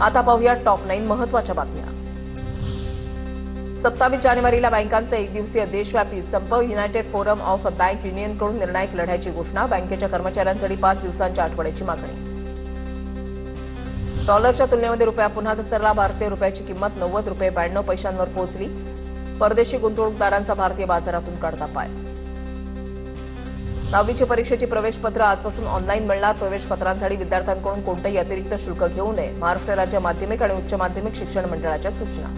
आता पाहूया टॉप 9 महत्त्वाच्या बातम्या। 27 जानेवारीला बँकांचा एक दिवसीय देशव्यापी संप, युनायटेड फोरम ऑफ बँक युनियनकडून निर्णायक लढ्याची घोषणा, बँकेच्या कर्मचाऱ्यांसाठी 5 दिवसांच्या आठवड्याची मागणी। डॉलरच्या तुलनेमध्ये रुपया पुन्हा घसरला, भारतीय रुपयाची किंमत 90 रुपये 92 पैशांवर पोहोचली, परदेशी गुंतवणूकदारांचा भारतीय बाजारातून काढता पाय। 10वीची परीक्षेची प्रवेशपत्र आजपासून ऑनलाईन मिळणार, प्रवेशपत्रांसाठी विद्यार्थ्यांकडून कोणतेही अतिरिक्त शुल्क घेऊ नये, महाराष्ट्र राज्य माध्यमिक आणि उच्च माध्यमिक शिक्षण मंडळाच्या सूचना।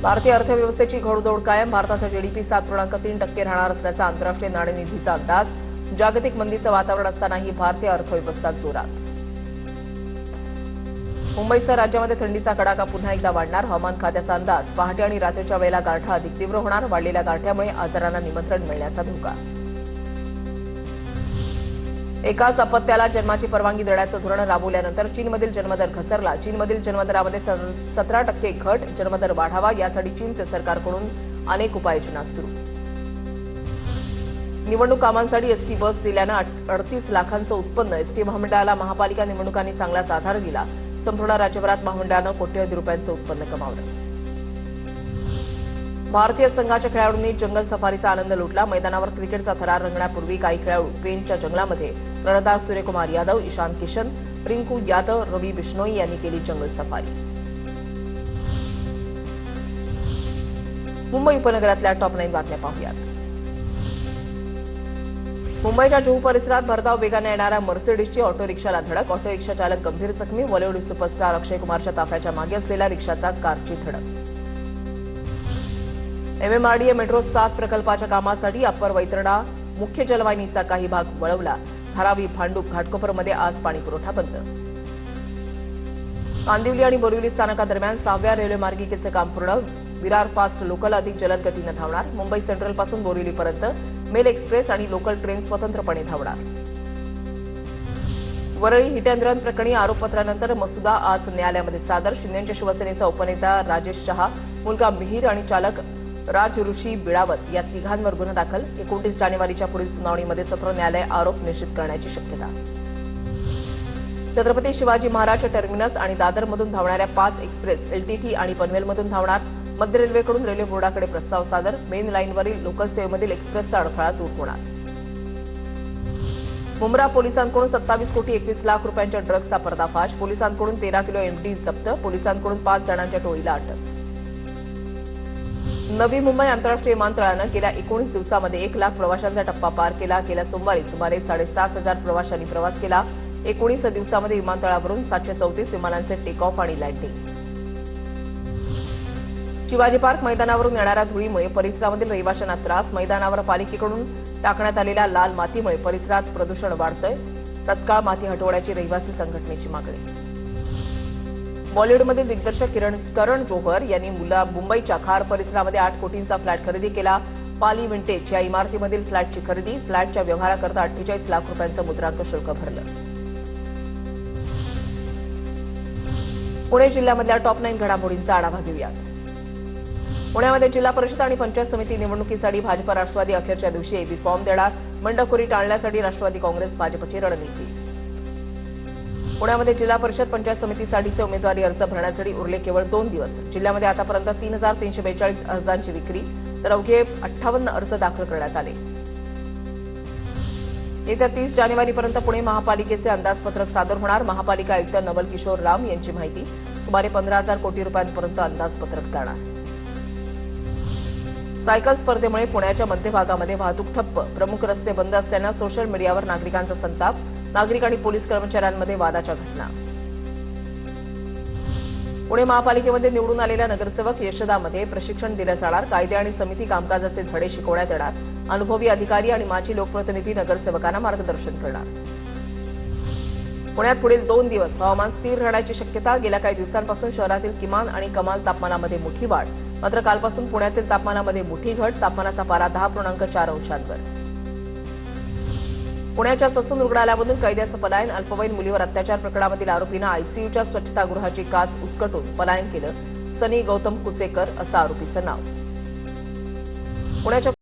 भारतीय अर्थव्यवस्थेची घोडदौड कायम, भारताचा जीडीपी 7.3% राहणार असल्याचा आंतरराष्ट्रीय नाणेनिधीचा अंदाज, जागतिक मंदीचं वातावरण असतानाही भारतीय अर्थव्यवस्था जोरात। मुंबईसह राज्यामध्ये थंडीचा कडाका पुन्हा एकदा वाढणार, हवामान खात्याचा अंदाज, पहाटे आणि रात्रीच्या वेळेला गारठा अधिक तीव्र होणार, वाढलेल्या गारठ्यामुळे आजारांना निमंत्रण मिळण्याचा धोका। एकाच अपत्याला जन्माची परवानगी देण्याचं धोरण राबवल्यानंतर चीनमधील जन्मदर घसरला, चीनमधील जन्मदरामध्ये 17% घट, जन्मदर वाढावा यासाठी चीनचे सरकारकडून अनेक उपाययोजना सुरू। निवडणूक कामांसाठी एसटी बस दिल्यानं 38 लाखांचं उत्पन्न, एसटी महामंडळाला महापालिका निवडणुकांनी चांगलाच आधार दिला, संपूर्ण राज्यभरात महामंडळानं कोट्यवधी रुपयांचं उत्पन्न कमावलं। भारतीय संघाच्या खेळाडूंनी जंगल सफारीचा आनंद लुटला, मैदानावर क्रिकेटचा थरार रंगण्यापूर्वी काही खेळाडू पेंचच्या जंगलामध्ये कर्णधार सूर्यकुमार यादव, ईशान किशन, रिंकू यादव, रवी बिश्नोई यांनी केली जंगल सफारी। मुंबई उपनगरातल्या टॉप 9 बातम्या पाहूयात। मुंबईच्या जुहू परिसरात भरधाव वेगाने येणाऱ्या मर्सिडीजची ऑटो रिक्षाला धडक, ऑटो रिक्षा चालक गंभीर जखमी, बॉलिवूड सुपरस्टार अक्षय कुमारच्या ताफ्याच्या मागे असलेल्या रिक्षाचा कारची धडक। MMRDA मेट्रो 7 प्रकल्पाच्या कामासाठी अप्पर वैतरणा मुख्य जलवाहिनीचा काही भाग वळवला, धारावी, भांडूप, घाटकोपरमध्ये आज पाणी पुरवठा बंद। कांदिवली आणि बोरिवली स्थानकादरम्यान 6व्या रेल्वे मार्गिकेचे काम पूर्ण, विरार फास्ट लोकल अधिक जलद गतीनं धावणार, मुंबई सेंट्रलपासून बोरिवलीपर्यंत मेल एक्सप्रेस आणि लोकल ट्रेन स्वतंत्रपणे धावणार। वरळी हिट अँड रन प्रकरणी आरोपपत्रानंतर मसुदा आज न्यायालयामध्ये सादर, शिंदेच्या शिवसेनेचा उपनेता राजेश शहा, मुलगा मिहीर आणि चालक राज ऋषी बिळावत या तिघांवर गुन्हा दाखल, 29 जानेवारीच्या पुढील सुनावणीमध्ये सत्र न्यायालय आरोप निश्चित करण्याची शक्यता। छत्रपती शिवाजी महाराज टर्मिनस आणि दादरमधून धावणाऱ्या 5 एक्सप्रेस LTT आणि पनवेलमधून धावणार, मध्य रेल्वेकडून रेल्वे बोर्डाकडे प्रस्ताव सादर, मेन लाईनवरील लोकल सेवेमधील एक्सप्रेसचा अडथळा दूर होणार। मुंब्रा पोलिसांकडून 27 कोटी 21 लाख रुपयांच्या ड्रग्जचा पर्दाफाश, पोलिसांकडून 13 किलो MD जप्त, पोलिसांकडून 5 जणांच्या टोळीला अटक। नवी मुंबई आंतरराष्ट्रीय विमानतळानं गेल्या 19 दिवसांमध्ये 1 लाख प्रवाशांचा टप्पा पार केला, गेल्या सोमवारी सुमारे 7,500 प्रवाशांनी प्रवास केला, 19 दिवसांमध्ये विमानतळावरून 734 विमानांचे टेक ऑफ आणि लँडिंग। शिवाजी पार्क मैदानावरून येणाऱ्या धुळीमुळे परिसरामधील रहिवाशांना त्रास, मैदानावर पालिकेकडून टाकण्यात आलेल्या लाल मातीमुळे परिसरात प्रदूषण वाढतंय, तत्काळ माती हटवण्याची रहिवासी संघटनेची मागणी। बॉलिवूडमधील दिग्दर्शक करण जोहर यांनी मुंबईच्या खार परिसरामध्ये 8 कोटींचा फ्लॅट खरेदी केला, पाली विंटेज या इमारतीमधील फ्लॅटची खरेदी, फ्लॅटच्या व्यवहाराकरता 48 लाख रुपयांचं मुद्रांक शुल्क भरलं। पुणे जिल्ह्यामधल्या टॉप 9 घडामोडींचा आढावा घेऊयात। पुण्यामध्ये जिल्हा परिषद आणि पंचायत समिती निवडणुकीसाठी भाजप राष्ट्रवादी अखेरच्या दिवशी एबी फॉर्म देणार, बंडखोरी टाळण्यासाठी राष्ट्रवादी काँग्रेस भाजपची रणनीती। पुण्यामध्ये जिल्हा परिषद पंचायत समितीसाठीचे उमेदवारी अर्ज भरण्यासाठी उरले केवळ 2 दिवस, जिल्ह्यामध्ये आतापर्यंत 3,342 अर्जांची विक्री, तर अवघे 58 अर्ज दाखल करण्यात आले। येत्या 30 जानेवारीपर्यंत पुणे महापालिकेचे अंदाजपत्रक सादर होणार, महापालिका आयुक्त नवल किशोर राम यांची माहिती, सुमारे 15,000 कोटी रुपयांपर्यंत अंदाजपत्रक जाणार। सायकल स्पर्धेमुळे पुण्याच्या मध्य भागामध्ये वाहतूक ठप्प, प्रमुख रस्ते बंद असल्यानं सोशल मीडियावर नागरिकांचा संताप, नागरिक आणि पोलीस कर्मचाऱ्यांमध्ये वादाच्या घटना। पुणे महापालिकेमध्ये निवडून आलेल्या नगरसेवक यशदामध्ये प्रशिक्षण दिलं जाणार, कायदे आणि समिती कामकाजाचे धडे शिकवण्यात येणार, अनुभवी अधिकारी आणि माजी लोकप्रतिनिधी नगरसेवकांना मार्गदर्शन करणार। पुण्यात पुढील 2 दिवस हवामान स्थिर राहण्याची शक्यता, गेल्या काही दिवसांपासून शहरातील किमान आणि कमाल तापमानामध्ये मोठी वाढ, मात्र कालपासून पुण्यातील तापमानामध्ये मोठी घट, तापमानाचा पारा 10.4 अंशांवर। पुण्याच्या ससून रुग्णालयामधून कैद्याचं पलायन, अल्पवयीन मुलीवर अत्याचार प्रकरणामधील आरोपीनं आयसीयूच्या स्वच्छतागृहाची काच उचकटून पलायन केलं, सनी गौतम कुचेकर असं आरोपीचं नाव। पुण्याच्या